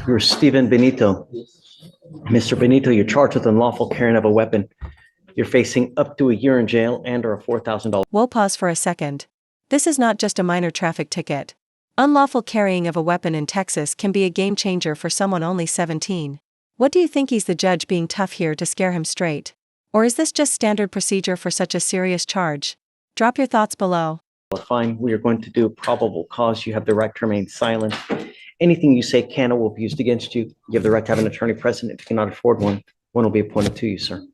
You're Stephen Benito. Mr. Benito, you're charged with unlawful carrying of a weapon. You're facing up to a year in jail and/or a $4,000. We'll pause for a second. This is not just a minor traffic ticket. Unlawful carrying of a weapon in Texas can be a game changer for someone only 17. What do you think, he's the judge being tough here to scare him straight? Or is this just standard procedure for such a serious charge? Drop your thoughts below. Fine, we are going to do probable cause. You have the right to remain silent. Anything you say can or will be used against you. You have the right to have an attorney present. If you cannot afford one, one will be appointed to you, sir.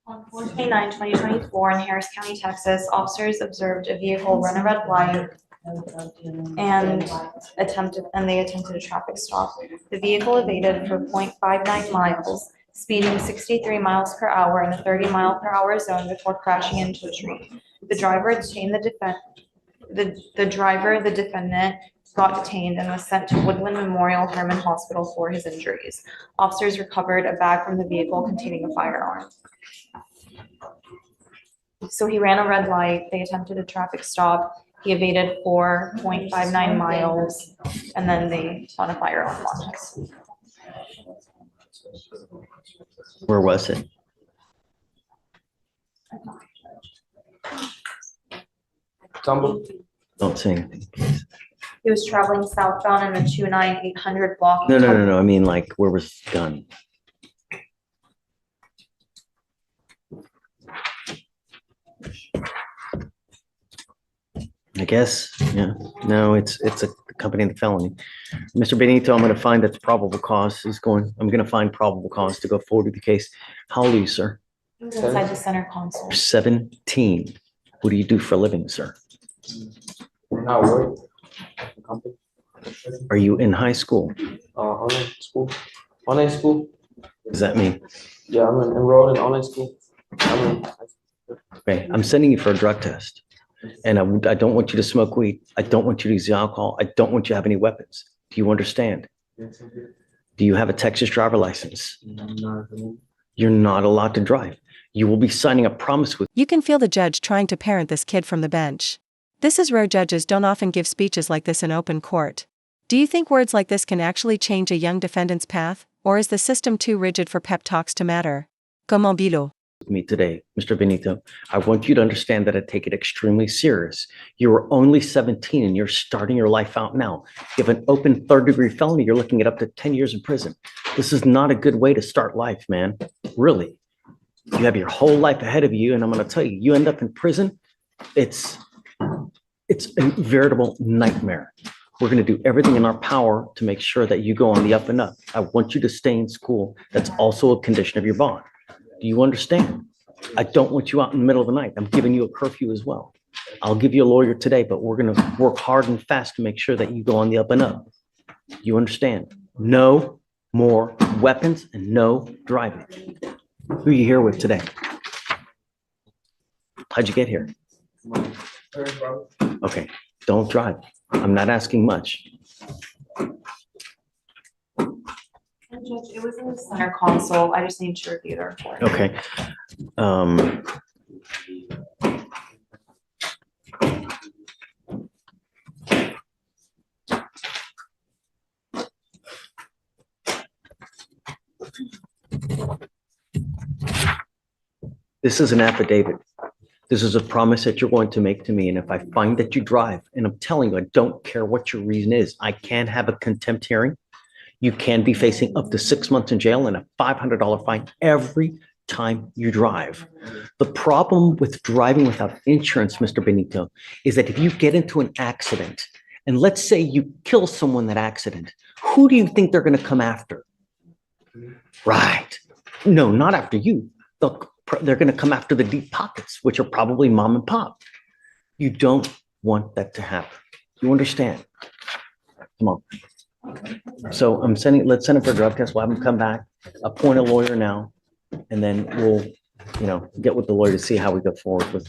On 4/29/2024 in Harris County, Texas, officers observed a vehicle run a red light and they attempted a traffic stop. The vehicle evaded for 0.59 miles, speeding 63 miles per hour in a 30-mile-per-hour zone before crashing into a tree. The driver detained the defendant got detained and was sent to Woodland Memorial Hermann Hospital for his injuries. Officers recovered a bag from the vehicle containing a firearm. So he ran a red light, they attempted a traffic stop, he evaded for 0.59 miles, and then they found a firearm on him. Where was it? Don't say anything, please. He was traveling southbound in the 29800 block. No. I mean, like, where was the gun? I guess, yeah. No, it's a accompanying felony. Mr. Benito, I'm going to find that the probable cause is I'm going to find probable cause to go forward with the case. How old are you, sir? He was inside the center console. You're 17. What do you do for a living, sir? Not work. Are you in high school? Online school. Online school. What does that mean? Yeah, I'm enrolled in online school. Okay, I'm sending you for a drug test. And I don't want you to smoke weed. I don't want you to use the alcohol. I don't want you to have any weapons. Do you understand? Do you have a Texas driver license? You're not allowed to drive. You will be signing a promise with. You can feel the judge trying to parent this kid from the bench. This is rare. Judges don't often give speeches like this in open court. Do you think words like this can actually change a young defendant's path, or is the system too rigid for pep talks to matter? Comment bilo? With me today, Mr. Benito, I want you to understand that I take it extremely serious. You are only 17 and you're starting your life out now. You have an open third-degree felony, you're looking at up to 10 years in prison. This is not a good way to start life, man. Really. You have your whole life ahead of you, and I'm going to tell you, you end up in prison, it's a veritable nightmare. We're going to do everything in our power to make sure that you go on the up and up. I want you to stay in school. That's also a condition of your bond. Do you understand? I don't want you out in the middle of the night. I'm giving you a curfew as well. I'll give you a lawyer today, but we're going to work hard and fast to make sure that you go on the up and up. You understand? No more weapons and no driving. Who are you here with today? How'd you get here? Okay, don't drive. I'm not asking much. Judge, it was in the center console. I just need to review the report. Okay. This is an affidavit. This is a promise that you're going to make to me. And if I find that you drive, and I'm telling you, I don't care what your reason is, I can have a contempt hearing. You can be facing up to 6 months in jail and a $500 fine every time you drive. The problem with driving without insurance, Mr. Benito, is that if you get into an accident, and let's say you kill someone in that accident, who do you think they're going to come after? Right. No, not after you. They're going to come after the deep pockets, which are probably mom and pop. You don't want that to happen. You understand? Come on. So let's send him for a drug test. We'll have him come back, appoint a lawyer now, and then we'll, get with the lawyer to see how we go forward with.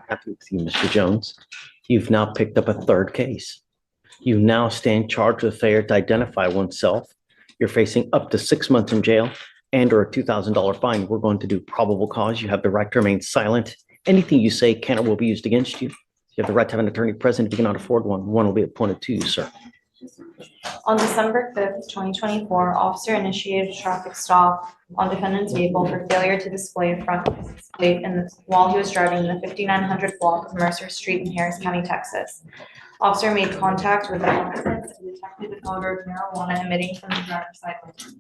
Happy with you, Mr. Jones. You've now picked up a third case. You now stand charged with failure to identify oneself. You're facing up to 6 months in jail and/or a $2,000 fine. We're going to do probable cause. You have the right to remain silent. Anything you say can or will be used against you. You have the right to have an attorney present. If you cannot afford one, one will be appointed to you, sir. On December 5th, 2024, officer initiated a traffic stop on defendant's vehicle for failure to display a front plate while he was driving in the 5900 block of Mercer Street in Harris County, Texas. Officer made contact with the occupants and detected an odor of marijuana emitting from the driver's side window.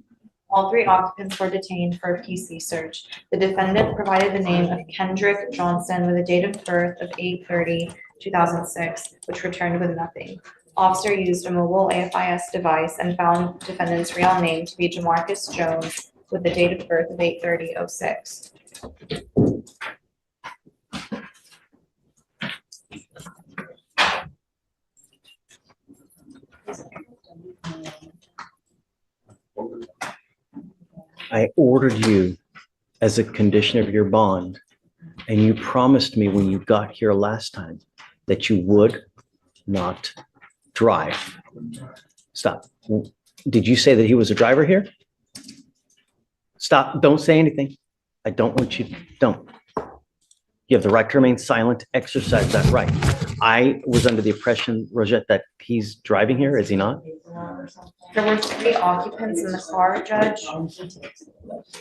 All three occupants were detained for a PC search. The defendant provided the name of Kendrick Johnson with a date of birth of 8/30/2006, which returned with nothing. Officer used a mobile AFIS device and found defendant's real name to be Jamarcus Jones with the date of birth of 8/30/06. I ordered you as a condition of your bond, and you promised me when you got here last time that you would not drive. Stop. Did you say that he was a driver here? Stop. Don't say anything. I don't want you, don't. You have the right to remain silent. Exercise that right. I was under the impression, Rosette, that he's driving here. Is he not? There were three occupants in the car, Judge.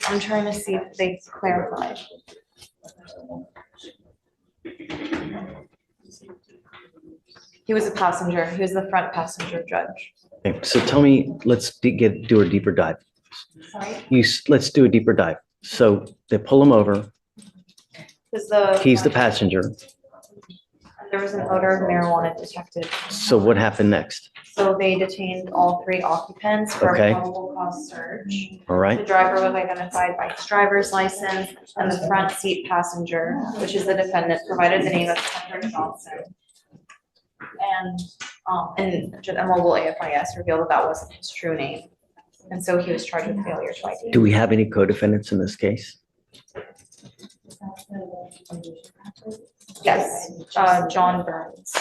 I'm trying to see if they clarified. He was a passenger. He was the front passenger, Judge. Okay, so tell me, let's do a deeper dive. Sorry? Let's do a deeper dive. So they pull him over. He's the passenger. There was an odor of marijuana detected. So what happened next? So they detained all three occupants for Okay. a probable cause search. All The right. driver was identified by his driver's license, and the front seat passenger, which is the defendant, provided the name of Kendrick Johnson. And a mobile AFIS revealed that that wasn't his true name. And so he was charged with failure to ID. Do we have any co-defendants in this case? Yes, John Burns.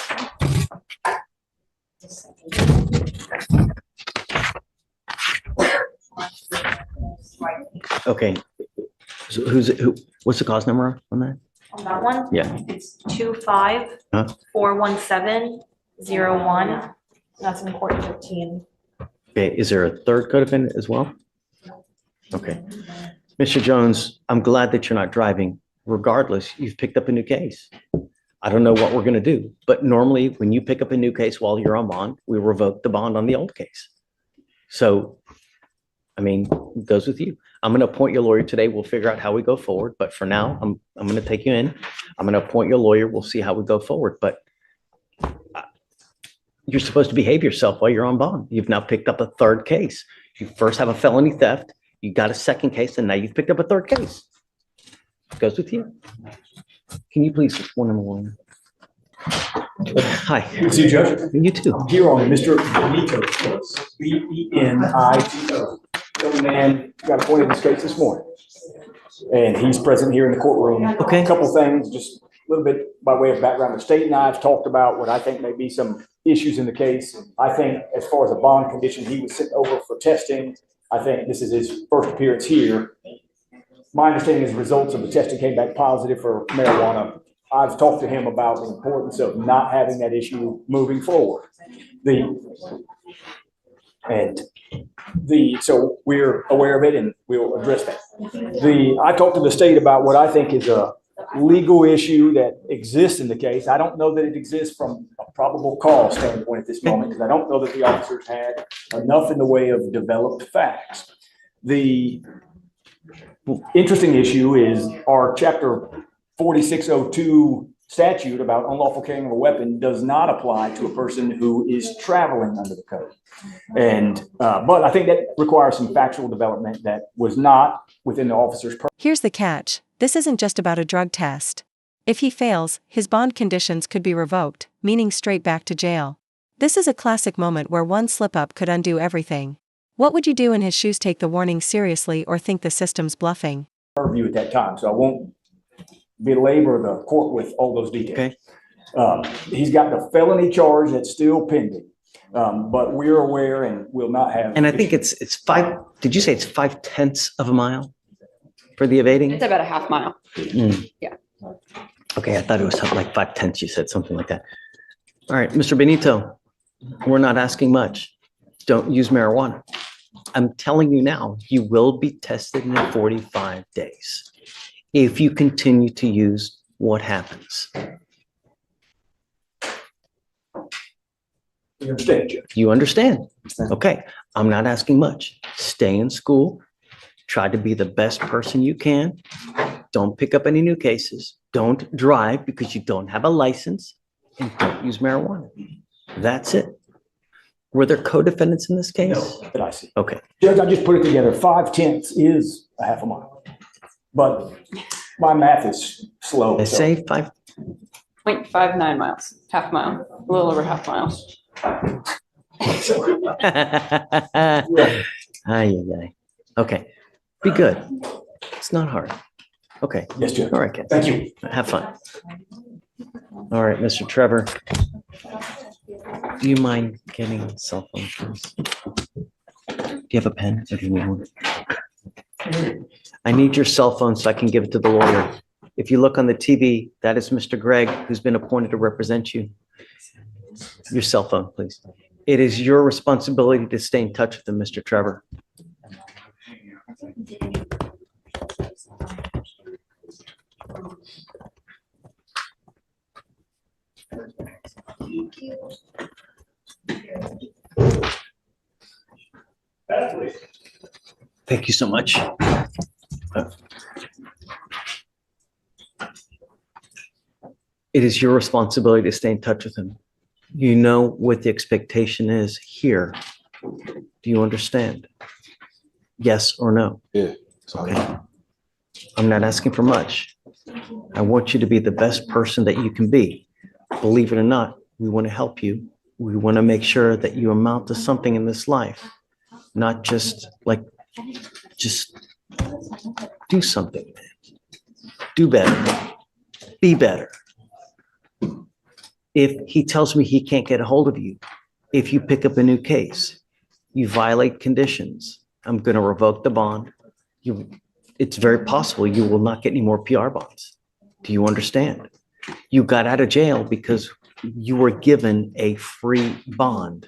Okay. So what's the cause number on that? On that one? Yeah. It's 25-417-01. That's in court 15. Okay. Is there a third co-defendant as well? Okay. Mr. Jones, I'm glad that you're not driving. Regardless, you've picked up a new case. I don't know what we're going to do, but normally when you pick up a new case while you're on bond, we revoke the bond on the old case. So, I mean, it goes with you. I'm going to appoint your lawyer today. We'll figure out how we go forward. But for now, I'm going to take you in. I'm going to appoint your lawyer. We'll see how we go forward. But you're supposed to behave yourself while you're on bond. You've now picked up a third case. You first have a felony theft. You got a second case, and now you've picked up a third case. It goes with you. Can you please, one number one? Hi. Good to see you, Judge. You too. I'm here on Mr. Benito, Benito. Young man got appointed in this case this morning. And he's present here in the courtroom. Okay. A couple things, just a little bit by way of background. The state and I have talked about what I think may be some issues in the case. I think as far as a bond condition, he was sent over for testing. I think this is his first appearance here. My understanding is the results of the testing came back positive for marijuana. I've talked to him about the importance of not having that issue moving forward. So we're aware of it and we'll address that. I talked to the state about what I think is a legal issue that exists in the case. I don't know that it exists from a probable cause standpoint at this moment, because I don't know that the officers had enough in the way of developed facts. The interesting issue is our chapter 4602 statute about unlawful carrying of a weapon does not apply to a person who is traveling under the code. And, but I think that requires some factual development that was not within the officer's purview. Here's the catch. This isn't just about a drug test. If he fails, his bond conditions could be revoked, meaning straight back to jail. This is a classic moment where one slip-up could undo everything. What would you do in his shoes? Take the warning seriously or think the system's bluffing? Purview at that time, so I won't belabor the court with all those details. Okay. He's got the felony charge that's still pending, but we're aware and will not have. And I think it's 5, did you say it's 0.5 of a mile for the evading? It's about a half mile. Mm. Yeah. Okay, I thought it was something like 5/10. You said something like that. All right, Mr. Benito, we're not asking much. Don't use marijuana. I'm telling you now, you will be tested in 45 days. If you continue to use, what happens? You understand, Judge? You understand? Okay, I'm not asking much. Stay in school. Try to be the best person you can. Don't pick up any new cases. Don't drive because you don't have a license, and don't use marijuana. That's it. Were there co-defendants in this case? No, that I see. Okay, Judge, I just put it together. 5/10 is a half a mile. But my math is slow. they so- say 5. 0.59 miles, half mile, a little over half mile. Yeah. Ay. Okay, be good. It's not hard. Okay, Yes, Judge. all right, kids. Thank you. Have fun. All right, Mr. Trevor. Do you mind getting a cell phone, please? Do you have a pen or do you need one? I need your cell phone so I can give it to the lawyer. If you look on the TV, that is Mr. Greg, who's been appointed to represent you. Your cell phone, please. It is your responsibility to stay in touch with him, Mr. Trevor. Thank you so much. It is your responsibility to stay in touch with him. You know what the expectation is here. Do you understand? Yes or no? Yeah. Okay. I'm not asking for much. I want you to be the best person that you can be. Believe it or not, we want to help you. We want to make sure that you amount to something in this life, not just do something. Do better. Be better. If he tells me he can't get a hold of you, if you pick up a new case, you violate conditions, I'm going to revoke the bond. It's very possible you will not get any more PR bonds. Do you understand? You got out of jail because you were given a free bond.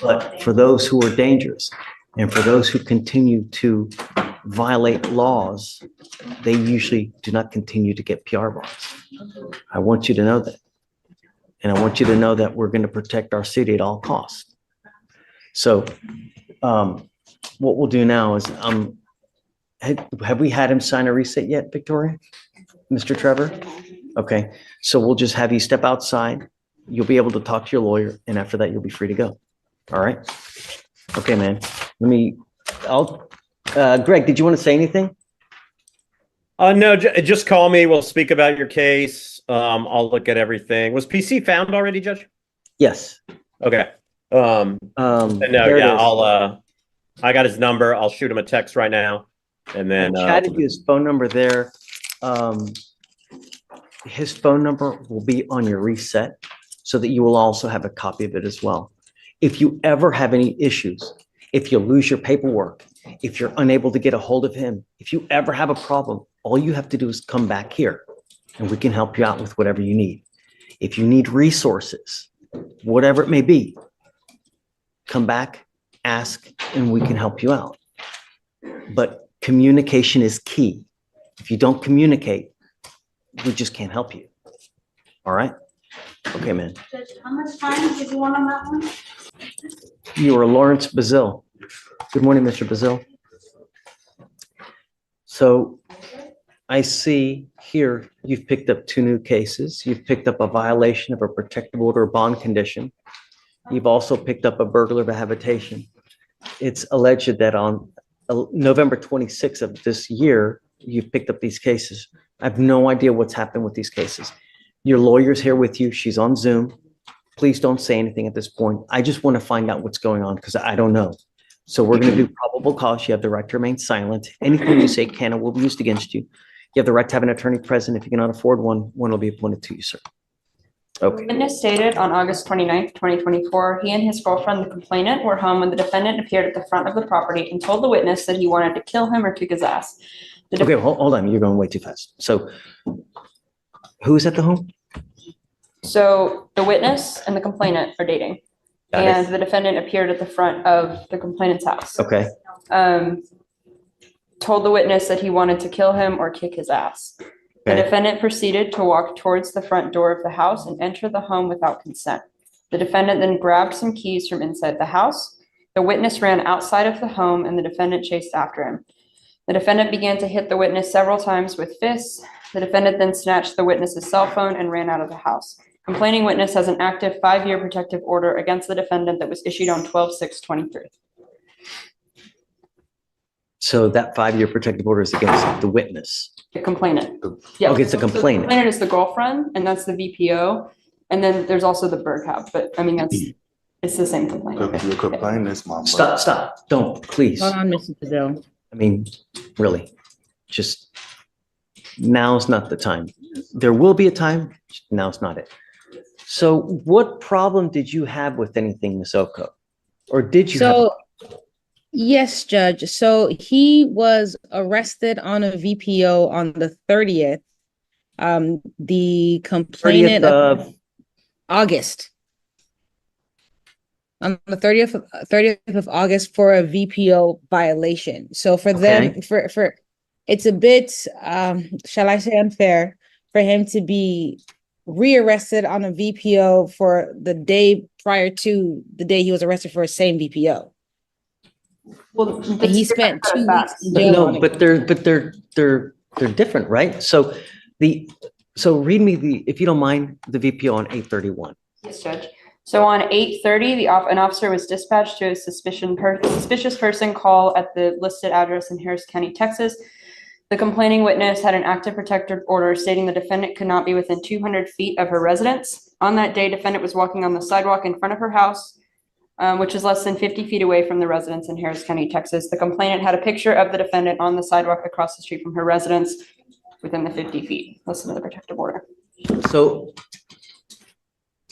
But for those who are dangerous and for those who continue to violate laws, they usually do not continue to get PR bonds. I want you to know that. And I want you to know that we're going to protect our city at all costs. So what we'll do now is, have we had him sign a reset yet, Victoria? Mr. Trevor? Okay, so we'll just have you step outside. You'll be able to talk to your lawyer, and after that, you'll be free to go. All right? Okay, man. Greg, did you want to say anything? No, just call me. We'll speak about your case. I'll look at everything. Was PC found already, Judge? Yes. Okay. There it is. I got his number. I'll shoot him a text right now. And then I chatted you his phone number there. His phone number will be on your reset so that you will also have a copy of it as well. If you ever have any issues, if you lose your paperwork, if you're unable to get a hold of him, if you ever have a problem, all you have to do is come back here and we can help you out with whatever you need. If you need resources, whatever it may be, come back, ask, and we can help you out. But communication is key. If you don't communicate, we just can't help you. All right? Okay, man. Judge, how much time did you want on that one? You are Lawrence Bazil. Good morning, Mr. Bazil. So I see here you've picked up 2 new cases. You've picked up a violation of a protective order or bond condition. You've also picked up a burglar of a habitation. It's alleged that on November 26th of this year, you've picked up these cases. I have no idea what's happened with these cases. Your lawyer's here with you. She's on Zoom. Please don't say anything at this point. I just want to find out what's going on because I don't know. So we're going to do probable cause. You have the right to remain silent. Anything you say can and will be used against you. You have the right to have an attorney present. If you cannot afford one will be appointed to you, sir. Okay. Witness stated on August 29th, 2024, he and his girlfriend, the complainant, were home when the defendant appeared at the front of the property and told the witness that he wanted to kill him or kick his ass. Okay, hold on. You're going way too fast. So Who's at the home? So the witness and the complainant are dating. Got it. And the defendant appeared at the front of the complainant's house. Okay, Told the witness that he wanted to kill him or kick his ass. The okay. defendant proceeded to walk towards the front door of the house and enter the home without consent. The defendant then grabbed some keys from inside the house. The witness ran outside of the home and the defendant chased after him. The defendant began to hit the witness several times with fists. The defendant then snatched the witness's cell phone and ran out of the house. Complaining witness has an active 5-year protective order against the defendant that was issued on 12/6/23. So that 5-year protective order is against the witness. The complainant. Yeah. Okay, it's a So the complainant. complainant is the girlfriend, and that's the VPO. And then there's also the Berghout, but I mean, it's the same complaint. The complaint is my mother. Stop, don't, please. Hold on, Mr. Padilla. I mean, really, just now's not the time. There will be a time, now's not it. So what problem did you have with anything, Ms. Oko? Or did you have? So, yes, Judge. So he was arrested on a VPO on the 30th. The 30th complainant of, August. On the 30th of August for a VPO violation. So for them, for it's a bit, shall I say, unfair for him to be rearrested on a VPO for the day prior to the day he was arrested for the same VPO. Well, And he spent 2 weeks in but jail. no, on it. but they're different, right? So read me if you don't mind, the VPO on 8/31. Yes, Judge. So on 8/30, an officer was dispatched to a suspicious person call at the listed address in Harris County, Texas. The complaining witness had an active protective order stating the defendant could not be within 200 feet of her residence. On that day, defendant was walking on the sidewalk in front of her house, which is less than 50 feet away from the residence in Harris County, Texas. The complainant had a picture of the defendant on the sidewalk across the street from her residence within the 50 feet. Listen to the protective order. So,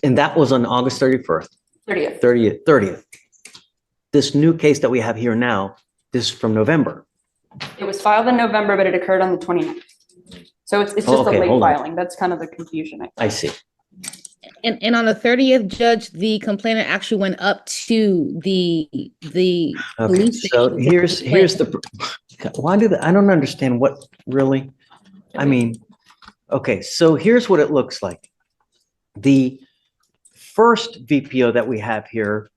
and that was on August 31st. 30th. This new case that we have here now, this is from November. It was filed in November, but it occurred on the 29th. So it's just okay, a late hold on. filing. That's kind of the confusion. I see. And on the 30th, Judge, the complainant actually went up to the Okay, police so station. here's the, I don't understand what really, I mean, okay, so here's what it looks like. The first VPO that we have here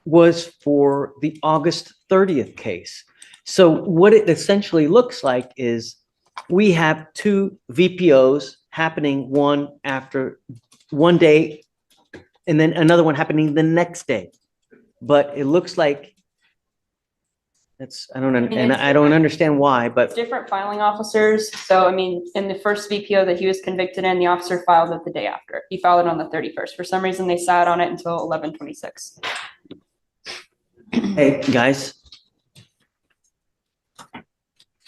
was for the August 30th case. So what it essentially looks like is we have 2 VPOs happening one after one day and then another one happening the next day. But it looks like I don't understand why, but Different filing officers. So, I mean, in the first VPO that he was convicted in, the officer filed it the day after. He filed it on the 31st. For some reason, they sat on it until 11/26. hey, guys.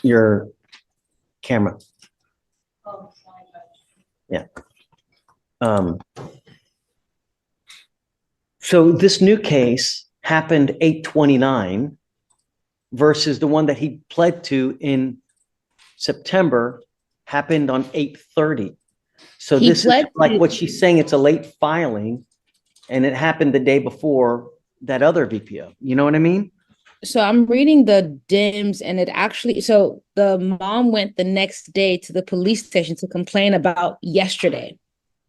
Your camera. Yeah. So this new case happened 8/29 versus the one that he pled to in September happened on 8/30. So He this is pled like to- what she's saying, it's a late filing and it happened the day before that other VPO. You know what I mean? So I'm reading the DIMS and it actually, so the mom went the next day to the police station to complain about yesterday.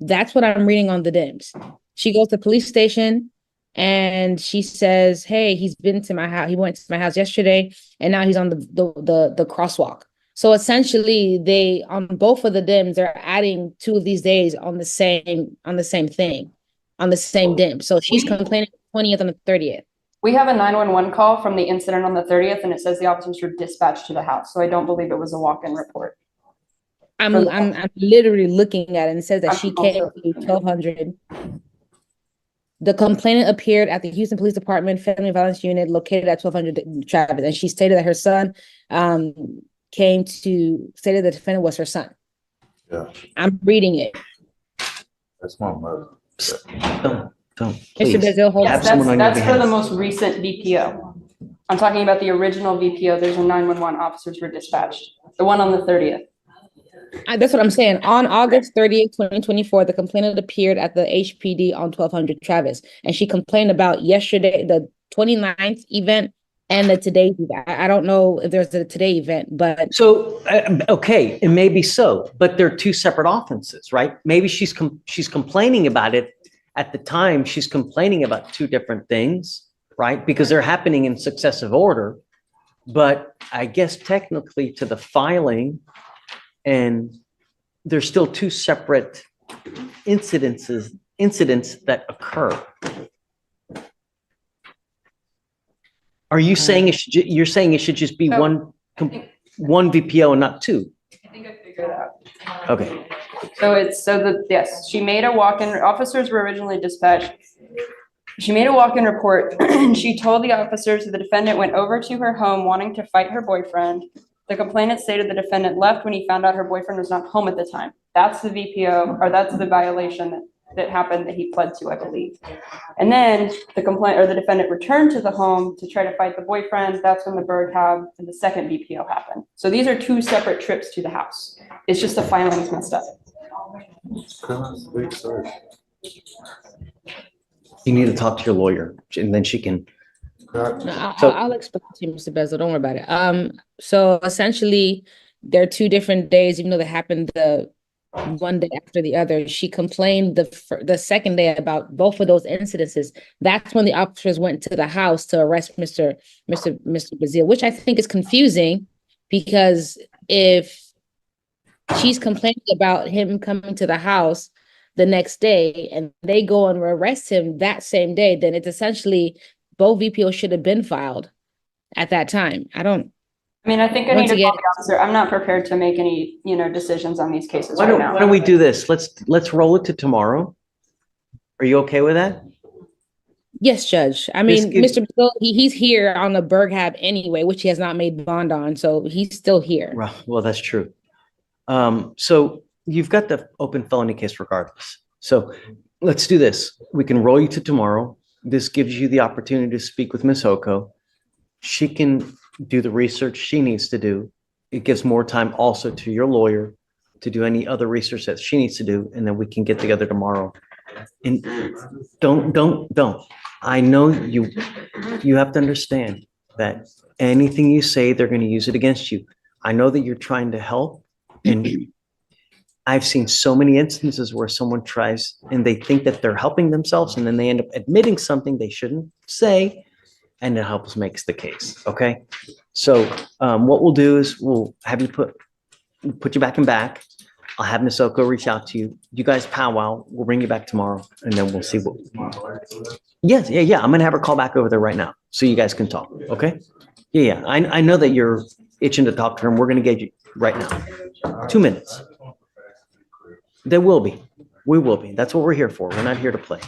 That's what I'm reading on the DIMS. She goes to the police station and she says, hey, he's been to my house. He went to my house yesterday and now he's on the crosswalk. So essentially they, on both of the DIMS, they're adding 2 of these days on the same thing, on the same DIM. So she's complaining 20th and the 30th. We have a 911 call from the incident on the 30th, and it says the officers were dispatched to the house. So I don't believe it was a walk-in report. I'm literally looking at it and it says that she I'm came also to 1200. The complainant appeared at the Houston Police Department Family Violence Unit located at 1200 Travis, and she stated that her son stated the defendant was her son. Yeah, I'm reading it. that's my mother. Don't, Mr. please. Brazil, hold Have on. someone on your That's for the behalf. most recent VPO. I'm talking about the original VPO. There's a 911 officers were dispatched. The one on the 30th. That's what I'm saying. On August 30th, 2024, the complainant appeared at the HPD on 1200 Travis, and she complained about yesterday, the 29th event, and the today event. I don't know if there's a today event, but So, okay, it may be so, but they're two separate offenses, right? Maybe she's complaining about it at the time. She's complaining about two different things, right? Because they're happening in successive order. But I guess technically to the filing, and there's still two separate incidents that occur. Are you saying you're saying it should just be one VPO and not two? I think I figured it out. Okay. Yes, she made a walk-in, officers were originally dispatched. She made a walk-in report and she told the officers that the defendant went over to her home wanting to fight her boyfriend. The complainant stated the defendant left when he found out her boyfriend was not home at the time. That's the VPO, or that's the violation that happened that he pled to, I believe. And then the defendant returned to the home to try to fight the boyfriend. That's when the bird hab and the second VPO happened. So these are two separate trips to the house. It's just the filing's messed up. You need to talk to your lawyer, and then she can. No, I'll explain to you, Mr. Bezel. Don't worry about it. So essentially, there are two different days, even though they happened the one day after the other. She complained the second day about both of those incidences. That's when the officers went to the house to arrest Mr. Bazile, which I think is confusing, because if she's complaining about him coming to the house the next day and they go and arrest him that same day, then it's essentially both VPOs should have been filed at that time. I think I need to call the officer. I'm not prepared to make any, decisions on these cases Why right now. don't we do this? Let's roll it to tomorrow. Are you okay with that? Yes, Judge. Mr. Bill, he's here on the Berghab anyway, which he has not made bond on, so he's still here. Well, that's true. So you've got the open felony case regardless. So let's do this. We can roll you to tomorrow. This gives you the opportunity to speak with Ms. Oko. She can do the research she needs to do. It gives more time also to your lawyer to do any other research that she needs to do, and then we can get together tomorrow. And don't. I know you have to understand that anything you say, they're going to use it against you. I know that you're trying to help, and I've seen so many instances where someone tries and they think that they're helping themselves, and then they end up admitting something they shouldn't say, and it helps makes the case. Okay. So what we'll do is we'll have you put you back in back. I'll have Ms. Oko reach out to you. You guys powwow. We'll bring you back tomorrow, and then we'll see what. Yes. Yeah. I'm going to have her call back over there right now so you guys can talk. Okay. Yeah. I know that you're itching to talk to her, and we're going to get you right now. 2 minutes. There will be. We will be. That's what we're here for. We're not here to play.